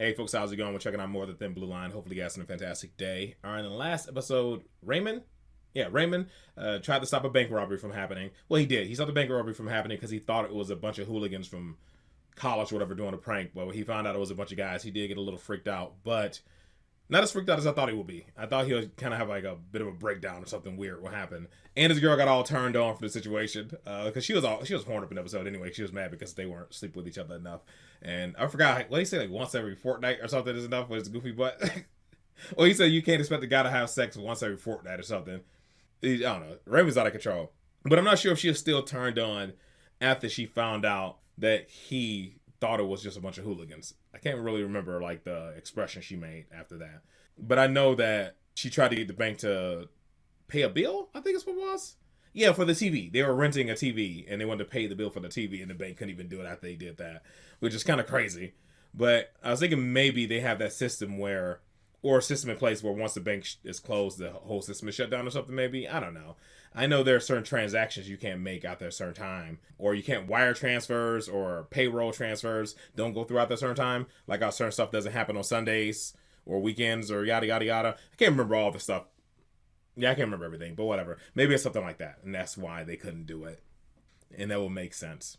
Hey folks, how's it going? We're checking out more of the Thin Blue Line. Hopefully you guys had a fantastic day. All right, in the last episode, Raymond tried to stop a bank robbery from happening. Well, he did. He stopped the bank robbery from happening because he thought it was a bunch of hooligans from college or whatever doing a prank. But when he found out it was a bunch of guys, he did get a little freaked out. But not as freaked out as I thought he would be. I thought he would kind of have like a bit of a breakdown or something weird would happen. And his girl got all turned on for the situation because she was horned up in the episode anyway. She was mad because they weren't sleeping with each other enough. And I forgot, what did he say, like once every fortnight or something is enough with his goofy butt? Well, he said you can't expect a guy to have sex once every fortnight or something. I don't know. Raymond's out of control. But I'm not sure if she was still turned on after she found out that he thought it was just a bunch of hooligans. I can't really remember like the expression she made after that. But I know that she tried to get the bank to pay a bill, I think is what it was. Yeah, for the TV. They were renting a TV and they wanted to pay the bill for the TV and the bank couldn't even do it after they did that, which is kind of crazy. But I was thinking maybe they have that system where, or a system in place where once the bank is closed, the whole system is shut down or something maybe. I don't know. I know there are certain transactions you can't make after a certain time, or you can't wire transfers or payroll transfers don't go through after a certain time. Like how certain stuff doesn't happen on Sundays or weekends or yada, yada, yada. I can't remember all the stuff. Yeah, I can't remember everything, but whatever. Maybe it's something like that, and that's why they couldn't do it. And that will make sense.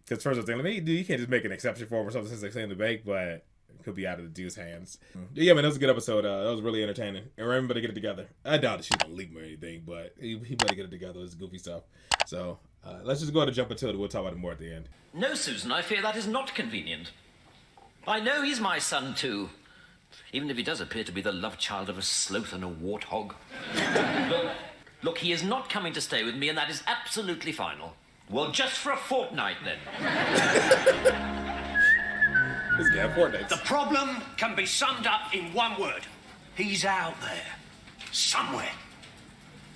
Because first I was thinking, maybe you can't just make an exception for him or something since they're saying the bank, but it could be out of the dude's hands. Yeah, man, that was a good episode. That was really entertaining. And remember to get it together. I doubt that she's going to leave him or anything, but he better get it together. It's goofy stuff. So let's just go ahead and jump into it. We'll talk about it more at the end. No, Susan, I fear that is not convenient. I know he's my son, too. Even if he does appear to be the love child of a sloth and a warthog. Look, he is not coming to stay with me, and that is absolutely final. Well, just for a fortnight, then. This guy, fortnights. The problem can be summed up in one word. He's out there. Somewhere.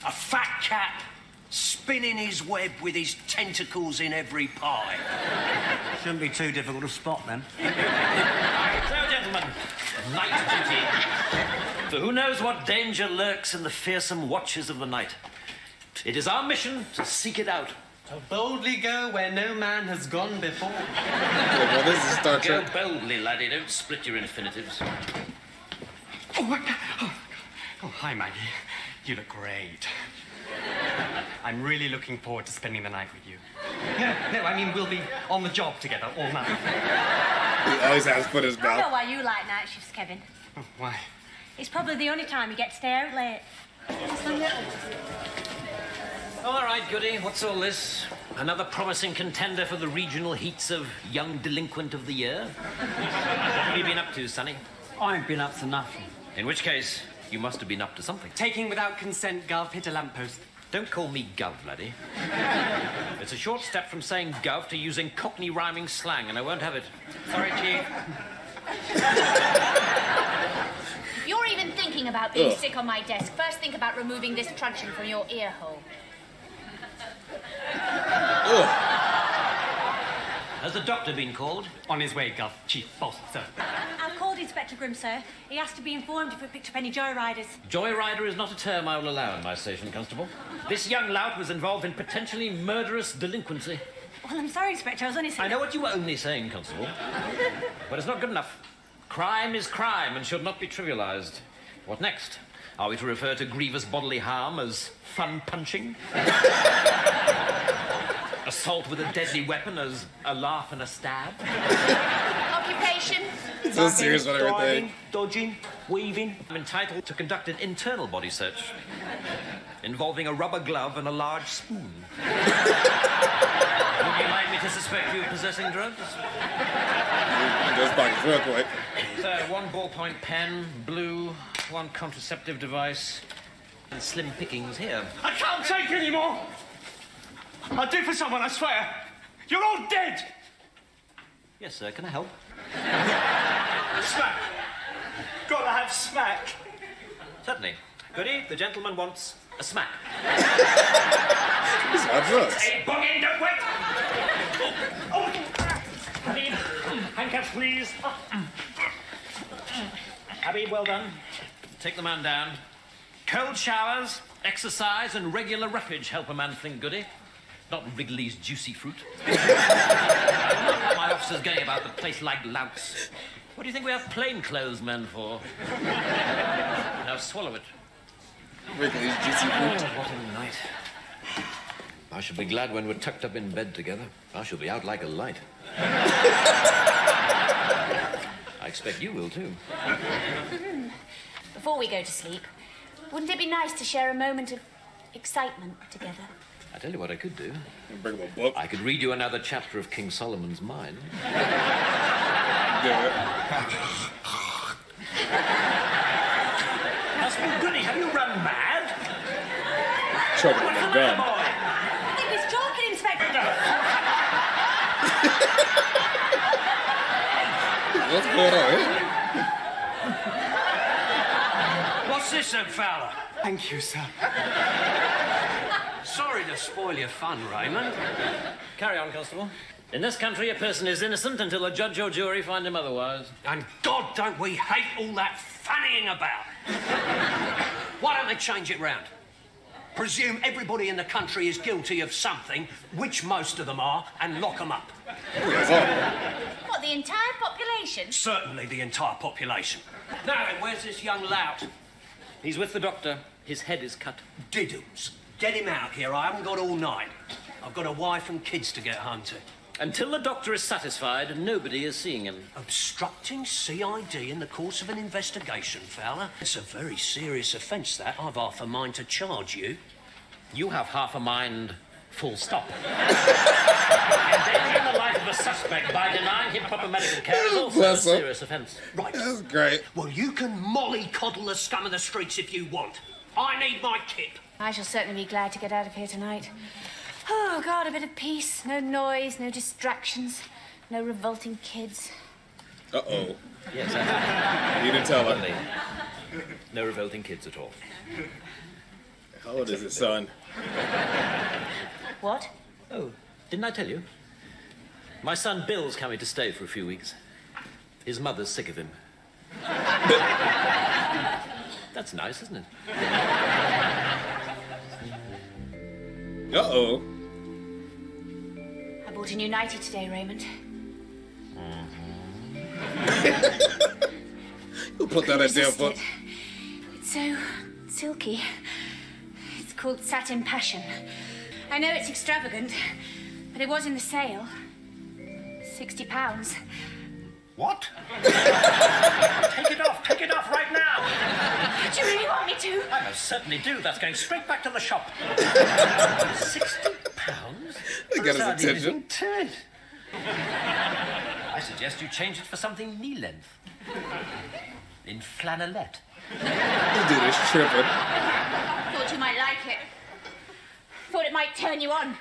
A fat cat spinning his web with his tentacles in every pie. Shouldn't be too difficult to spot, then. So, gentlemen, night duty. For who knows what danger lurks in the fearsome watches of the night. It is our mission to seek it out. To boldly go where no man has gone before. Well, this is Star Go Trek. boldly, laddie. Don't split your infinitives. Oh, hi, Maggie. You look great. I'm really looking forward to spending the night with you. No, I mean, we'll be on the job together all night. He always has his foot in his I know mouth. why you like night shifts, Kevin. Oh, why? It's probably the only time you get to stay out late. All right, Goody, what's all this? Another promising contender for the regional heats of Young Delinquent of the Year? What have you been up to, Sonny? I ain't been up to nothing. In which case, you must have been up to something. Taking without consent, Gov hit a lamppost. Don't call me Gov, laddie. It's a short step from saying Gov to using Cockney rhyming slang, and I won't have it. Sorry, Chief. If you're even thinking about being sick on my desk, first think about removing this truncheon from your ear hole. Has the doctor been called? On his way, Gov. Chief, boss, sir. I've called Inspector Grimm, sir. He asked to be informed if we picked up any joyriders. Joyrider is not a term I will allow in my station, Constable. This young lout was involved in potentially murderous delinquency. Well, I'm sorry, Inspector. I was only saying... I know what you were only saying, Constable. But it's not good enough. Crime is crime and should not be trivialized. What next? Are we to refer to grievous bodily harm as fun punching? Assault with a deadly weapon as a laugh and a stab? Occupation? So serious about everything. Dodging, weaving. I'm entitled to conduct an internal body search involving a rubber glove and a large spoon. Would you like me to suspect you of possessing drugs? Those pockets real quick. So, one ballpoint pen, blue, one contraceptive device, and slim pickings here. I can't take any more. I'll do for someone, I swear. You're all dead. Yes, sir, can I help? Smack. Gotta have smack. Certainly. Goody, the gentleman wants a smack. He's not drugs. Hey, bugging, don't wait. Habib, handcuffs, please. Habib, well done. Take the man down. Cold showers, exercise, and regular roughage help a man think, Goody. Not Wrigley's juicy fruit. My officers going about the place like louts. What do you think we have plainclothes men for? Now swallow it. Wrigley's juicy fruit. Oh, what a night. I shall be glad when we're tucked up in bed together. I shall be out like a light. I expect you will, too. Before we go to sleep, wouldn't it be nice to share a moment of excitement together? I tell you what I could do. Bring him a book. I could read you another chapter of King Solomon's Mine. Do it. Husband Goody, have you run mad? Choking on the gun. Boy? I think he's talking, Inspector. What's going on? What's this then, fella? Thank you, sir. Sorry to spoil your fun, Raymond. Carry on, Constable. In this country, a person is innocent until a judge or jury find him otherwise. And God, don't we hate all that fannying about? Why don't they change it round? Presume everybody in the country is guilty of something, which most of them are, and lock them up. What, the entire population? Certainly the entire population. Now then, where's this young lout? He's with the doctor. His head is cut. Diddles. Get him out here. I haven't got all night. I've got a wife and kids to get home to. Until the doctor is satisfied, nobody is seeing him. Obstructing CID in the course of an investigation, fella. It's a very serious offence, that. I've half a mind to charge you. You have half a mind, full stop. Endangering the life of a suspect by denying him proper medical care is also a Bless him. serious offence. Right. That's great. Well, you can mollycoddle the scum of the streets if you want. I need my kip. I shall certainly be glad to get out of here tonight. Oh, God, a bit of peace. No noise, no distractions, no revolting kids. Uh-oh. Yes, I have. You didn't tell her. Only no revolting kids at all. How old is his son? What? Oh, didn't I tell you? My son Bill's coming to stay for a few weeks. His mother's sick of him. That's nice, isn't it? Uh-oh. I bought a new nightie today, Raymond. Who put that in damn book? Resist it. It's so silky. It's called Satin Passion. I know it's extravagant, but it was in the sale. £60. What? Take it off right now. Do you really want me to? I most certainly do. That's going straight back to the shop. £60? They got his attention. To it. I suggest you change it for something knee length. In flannelette. This dude is tripping. Thought you might like it. Thought it might turn you on.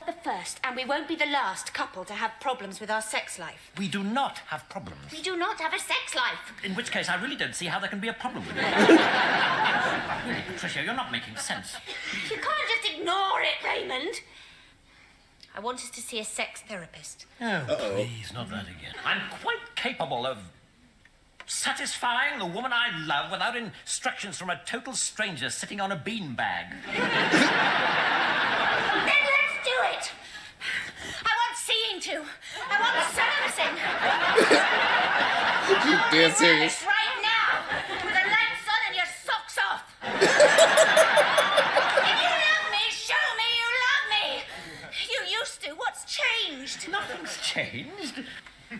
The first, and we won't be the last couple to have problems with our sex life. We do not have problems. We do not have a sex life. In which case, I really don't see how there can be a problem with it. Really, Patricia, you're not making sense. You can't just ignore it, Raymond. I want us to see a sex therapist. Oh, please, not that again. I'm quite capable of satisfying the woman I love without instructions from a total stranger sitting on a beanbag. Then let's do it. I want seeing to. I want servicing. You dead serious? This right now, with the lights on and your socks off. If you love me, show me you love me. You used to. What's changed? Nothing's changed.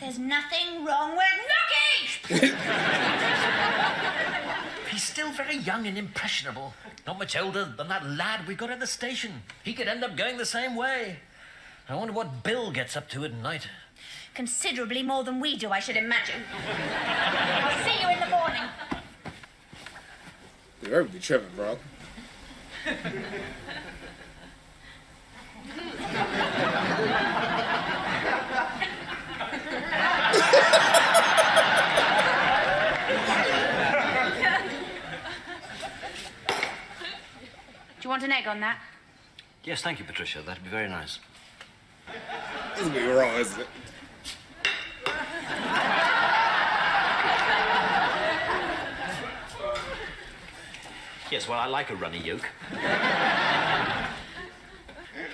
There's nothing wrong with Nookie! He's still very young and impressionable. Not much older than that lad we got at the station. He could end up going the same way. I wonder what Bill gets up to at night. Considerably more than we do, I should imagine. I'll see you in the morning. You ever be tripping, bro? Do you want an egg on that? Yes, thank you, Patricia. That'd be very nice. This is gonna be wrong, isn't it? Yes, well, I like a runny yolk.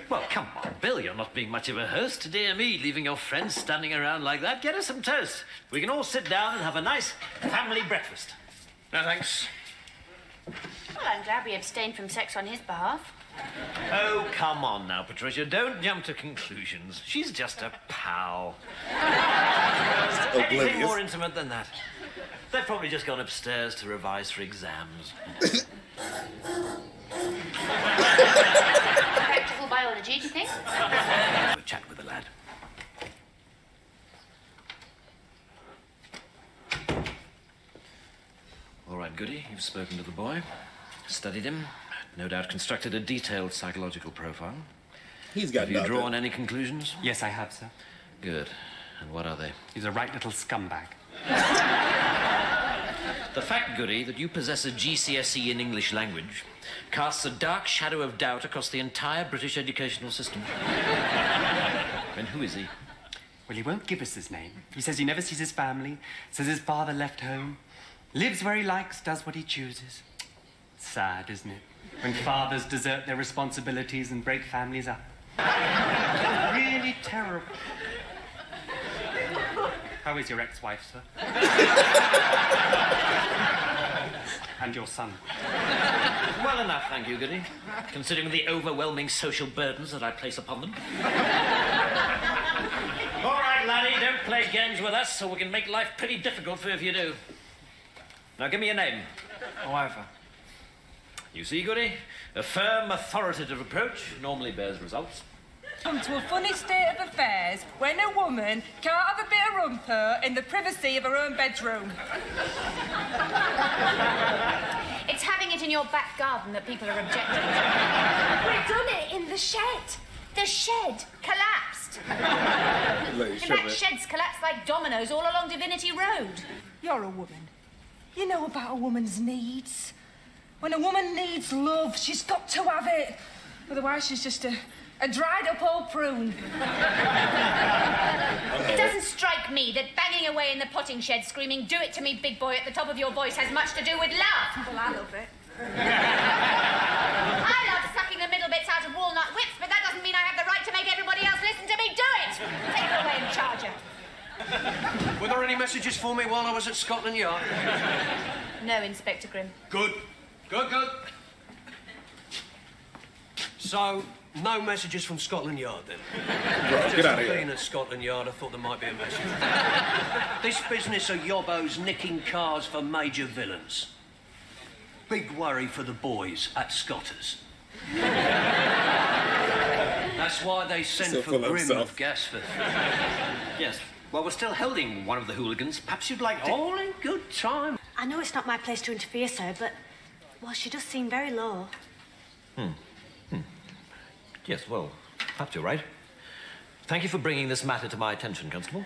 Well, come on, Bill, you're not being much of a host. Dear me, leaving your friends standing around like that. Get us some toast. We can all sit down and have a nice family breakfast. No, thanks. Well, I'm glad we abstained from sex on his behalf. Oh, come on now, Patricia. Don't jump to conclusions. She's just a pal. Anything Oblivious. more intimate than that. They've probably just gone upstairs to revise for exams. Practical biology, do you think? Have a chat with the lad. All right, Goody, you've spoken to the boy, studied him, no doubt constructed a detailed psychological profile. He's got Have you nothing. drawn any conclusions? Yes, I have, sir. Good. And what are they? He's a right little scumbag. The fact, Goody, that you possess a GCSE in English language casts a dark shadow of doubt across the entire British educational system. And who is he? Well, he won't give us his name. He says he never sees his family, says his father left home, lives where he likes, does what he chooses. Sad, isn't it? When fathers desert their responsibilities and break families up. Really terrible. How is your ex-wife, sir? And your son? Well enough, thank you, Goody. Considering the overwhelming social burdens that I place upon them. All right, laddie, don't play games with us, or we can make life pretty difficult for you if you do. Now, give me your name. However. You see, Goody? A firm, authoritative approach normally bears results. Come to a funny state of affairs when a woman can't have a bit of rumper in the privacy of her own bedroom. It's having it in your back garden that people are objecting to. We've done it in the shed. The shed collapsed. In fact, sheds collapsed like dominoes all along Divinity Road. You're a woman. You know about a woman's needs. When a woman needs love, she's got to have it. Otherwise, she's just a dried up old prune. It doesn't strike me that banging away in the potting shed screaming, "Do it to me, big boy," at the top of your voice has much to do with love. Well, I love it. I love sucking the middle bits out of walnut whips, but that doesn't mean I have the right to make everybody else listen to me do it. Take her away and charge her. Were there any messages for me while I was at Scotland Yard? No, Inspector Grimm. Good. Good. So, no messages from Scotland Yard, then? Bro, get out of Being here. at Scotland Yard, I thought there might be a message. This business of yobbos nicking cars for major villains. Big worry for the boys at Scotters. That's why they sent So for full of Grimm himself. of Gasforth. Yes. Well, we're still holding one of the hooligans. Perhaps you'd like to... All in good time. I know it's not my place to interfere, sir, but, well, she does seem very low. Yes, well, perhaps you're right. Thank you for bringing this matter to my attention, Constable.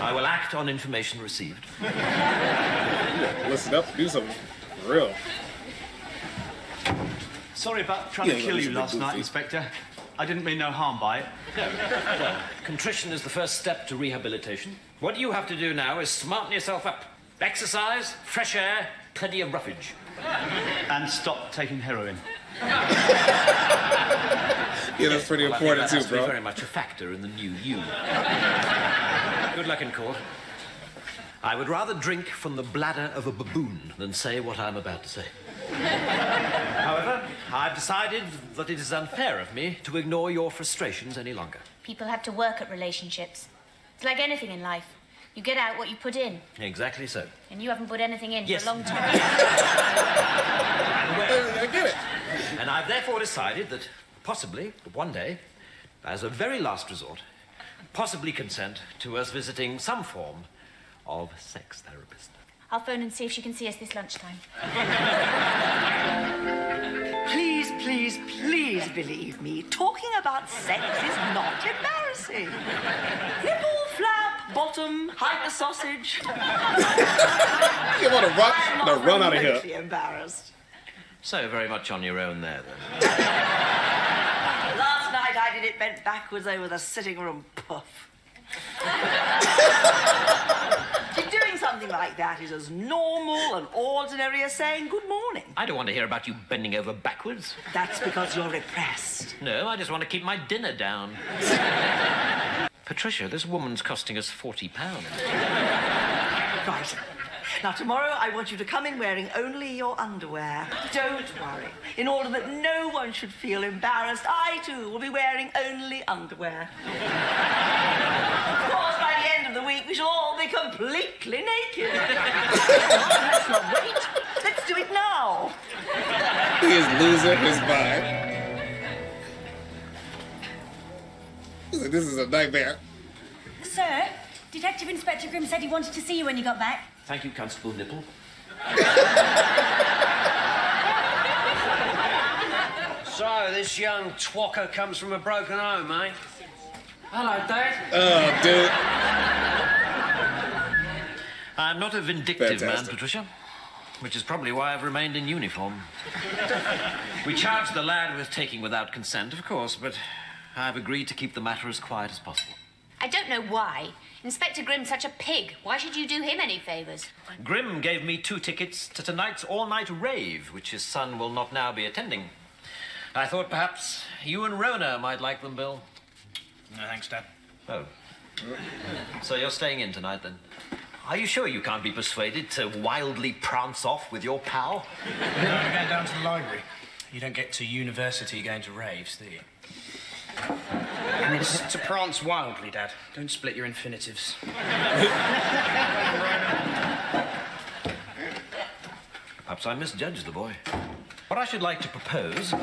I will act on information received. Listen up, do something. For real. Sorry about trying Yeah, to kill that was you a bit last night, goofy. Inspector. I didn't mean no harm by it. Contrition is the first step to rehabilitation. What you have to do now is smarten yourself up. Exercise, fresh air, plenty of roughage. And stop taking heroin. Yeah, that's pretty Well, I think important that too, has to be bro. very much a factor in the new you. Good luck in court. I would rather drink from the bladder of a baboon than say what I'm about to say. However, I've decided that it is unfair of me to ignore your frustrations any longer. People have to work at relationships. It's like anything in life. You get out what you put in, Exactly so. and you haven't put anything in Yes. for a long time. I get it. And I've therefore decided that possibly, one day, as a very last resort, possibly consent to us visiting some form of sex therapist. I'll phone and see if she can see us this lunchtime. Please, please, please believe me. Talking about sex is not embarrassing. Nipple, flap, bottom, hide the sausage. You want to run? I'm No, not run out of here. remotely embarrassed. So very much on your own there, then. Last night I did it bent backwards over the sitting room puff. She's doing something like like that is as normal and ordinary as saying good morning. I don't want to hear about you bending over backwards. That's because you're repressed. No, I just want to keep my dinner down. Patricia, this woman's costing us £40. Right. Now, tomorrow I want you to come in wearing only your underwear. Don't worry. In order that no one should feel embarrassed, I, too, will be wearing only underwear. Of course, by the end of the week, we shall all be completely naked. Let's not wait. Let's do it now. He is losing his mind. This is a nightmare. Sir, Detective Inspector Grimm said he wanted to see you when you got back. Thank you, Constable Nipple. So, this young twocker comes from a broken home, eh? Hello, Dad. Oh, dude. I'm not a vindictive man, Fantastic. Patricia, which is probably why I've remained in uniform. We charged the lad with taking without consent, of course, but I've agreed to keep the matter as quiet as possible. I don't know why. Inspector Grimm's such a pig. Why should you do him any favours? Grimm gave me 2 tickets to tonight's all-night rave, which his son will not now be attending. I thought perhaps you and Rona might like them, Bill. No, thanks, Dad. Oh. So you're staying in tonight, then? Are you sure you can't be persuaded to wildly prance off with your pal? No, I'm going down to the library. You don't get to university going to raves, do you? And it's to prance wildly, Dad. Don't split your infinitives. Perhaps I misjudged the boy. What I should like to propose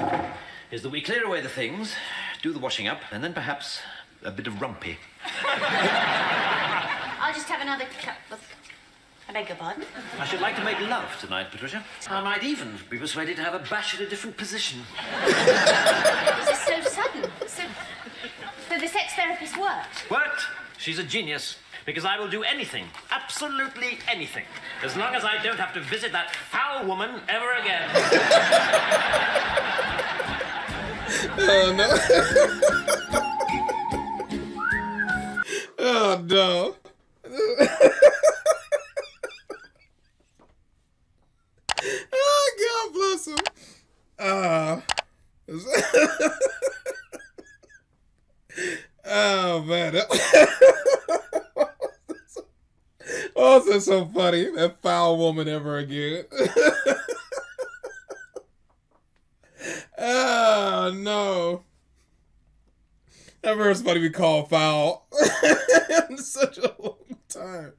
is that we clear away the things, do the washing up, and then perhaps a bit of rumpy. I'll just have another cup of... I beg your pardon? I should like to make love tonight, Patricia. I might even be persuaded to have a bash at a different position. This is so sudden. So the sex therapist worked? Worked? She's a genius. Because I will do anything, absolutely anything, as long as I don't have to visit that foul woman ever again. Oh, no. Oh, no. Oh, God bless him. Oh, man. Oh, this is so funny. That foul woman ever again. Oh, no. I've heard somebody be called foul in such a long time.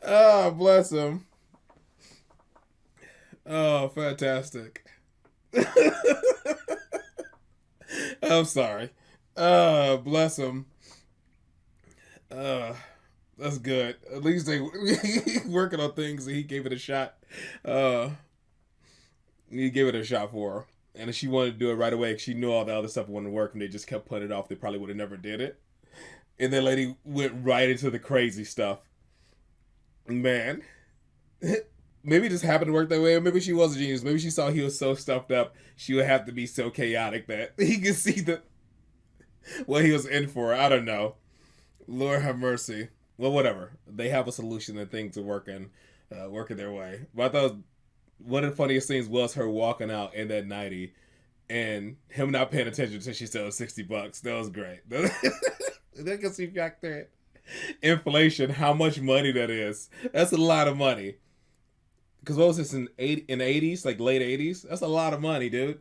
Oh, bless him. Oh, fantastic. I'm sorry. Bless him. That's good. At least they working on things and he gave it a shot. He gave it a shot for her. And if she wanted to do it right away, she knew all the other stuff wouldn't work and they just kept putting it off, they probably would have never did it. And that lady went right into the crazy stuff. Man. Maybe it just happened to work that way, or maybe she was a genius. Maybe she saw he was so stuffed up, she would have to be so chaotic that he could see what he was in for. I don't know. Lord have mercy. Well, whatever. They have a solution and things are working their way. But I thought one of the funniest things was her walking out in that 90 and him not paying attention until she said it was $60. That was great. That gets me back there. Inflation, how much money that is. That's a lot of money. Because what was this in the 80s? Like late 80s? That's a lot of money, dude.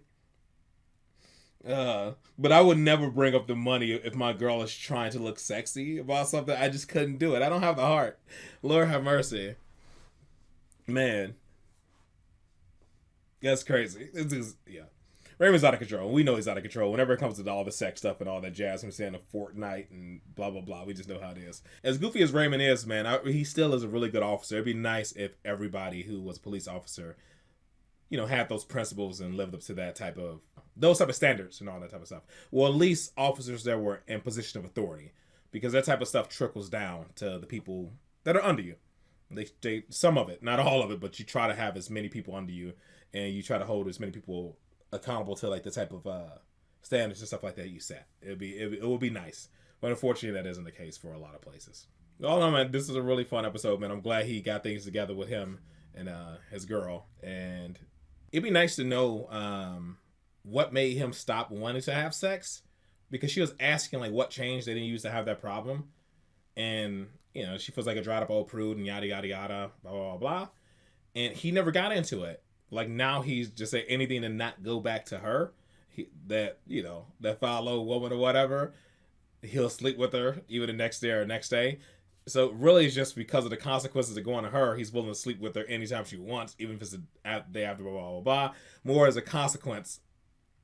But I would never bring up the money if my girl is trying to look sexy about something. I just couldn't do it. I don't have the heart. Lord have mercy. Man. That's crazy. Yeah. Raymond's out of control. We know he's out of control. Whenever it comes to all the sex stuff and all that jazz, I'm saying a Fortnite and blah, blah, blah. We just know how it is. As goofy as Raymond is, man, he still is a really good officer. It'd be nice if everybody who was a police officer, had those principles and lived up to those type of standards and all that type of stuff. Well, at least officers that were in position of authority, because that type of stuff trickles down to the people that are under you. They some of it, not all of it, but you try to have as many people under you, and you try to hold as many people accountable to like the type of standards and stuff like that you set. It would be nice, but unfortunately that isn't the case for a lot of places. Oh no, man, this is a really fun episode, man. I'm glad he got things together with him and his girl, and it'd be nice to know what made him stop wanting to have sex, because she was asking like what changed. They didn't used to have that problem, and she feels like a dried up old prude and yada yada yada, blah blah blah blah. And he never got into it. Like now he's just saying anything to not go back to her. That foul old woman or whatever. He'll sleep with her even the next day or next day. So really it's just because of the consequences of going to her, he's willing to sleep with her anytime she wants, even if it's the day after, blah, blah, blah, blah. More as a consequence,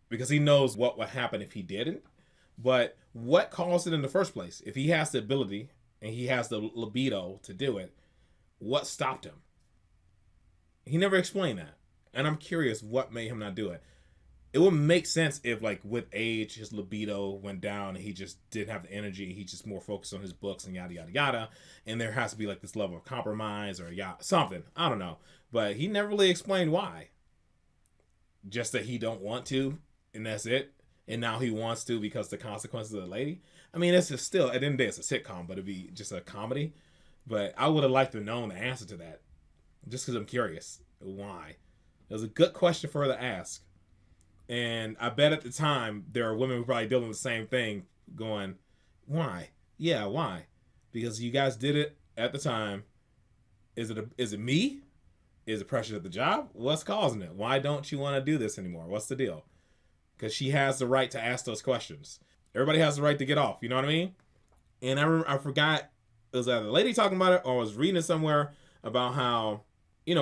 because he knows what would happen if he didn't. But what caused it in the first place? If he has the ability and he has the libido to do it, what stopped him? He never explained that. And I'm curious what made him not do it. It would make sense if, like, with age, his libido went down and he just didn't have the energy. He's just more focused on his books and yada, yada, yada. And there has to be, like, this level of compromise or something. I don't know. But he never really explained why. Just that he don't want to, and that's it. And now he wants to because the consequences of the lady. I mean, it's just still, at the end of the day, it's a sitcom, but it'd be just a comedy. But I would have liked to know the answer to that. Just because I'm curious. Why? It was a good question for her to ask. And I bet at the time there are women who probably dealing with the same thing, going, why? Yeah, why? Because you guys did it at the time. Is it me? Is it pressure at the job? What's causing it? Why don't you want to do this anymore? What's the deal? Because she has the right to ask those questions. Everybody has the right to get off. You know what I mean? And I forgot, it was either a lady talking about it or I was reading it somewhere about how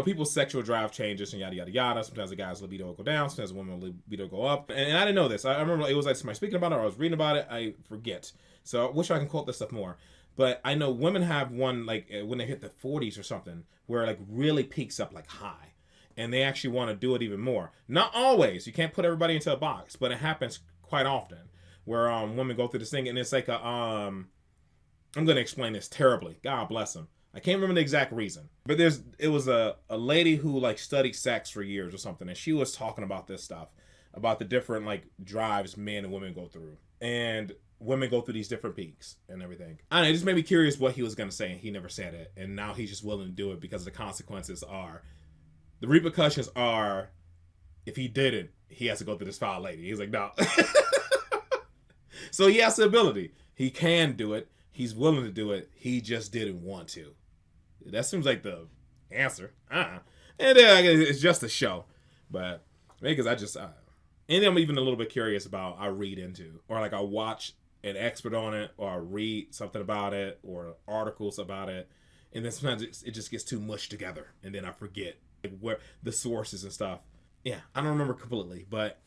people's sexual drive changes and yada, yada, yada. Sometimes the guy's libido will go down. Sometimes the woman's libido will go up. And I didn't know this. I remember it was like somebody speaking about it or I was reading about it. I forget. So I wish I can quote this stuff more. But I know women have one, like, when they hit the 40s or something, where it, like, really peaks up, like, high. And they actually want to do it even more. Not always. You can't put everybody into a box. But it happens quite often where women go through this thing. And it's like I'm going to explain this terribly. God bless them. I can't remember the exact reason, but it was a lady who like studied sex for years or something, and she was talking about this stuff, about the different like drives men and women go through, and women go through these different peaks and everything. I don't know, it just made me curious what he was gonna say, and he never said it, and now he's just willing to do it because the repercussions are, if he didn't, he has to go through this foul lady. He's like, no. So he has the ability. He can do it. He's willing to do it. He just didn't want to. That seems like the answer. And it's just a show. But maybe because and I'm even a little bit curious about, I read into, or like I watch an expert on it, or I read something about it, or articles about it. And then sometimes it just gets too mushed together. And then I forget where the sources and stuff. Yeah, I don't remember completely, but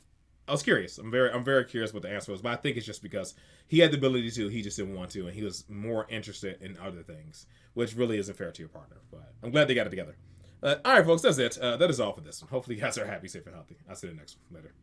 I was curious. I'm very curious what the answer was, but I think it's just because he had the ability to, he just didn't want to, and he was more interested in other things, which really isn't fair to your partner. But I'm glad they got it together. All right, folks, that's it. That is all for this one. Hopefully you guys are happy, safe, and healthy. I'll see you next one. Later.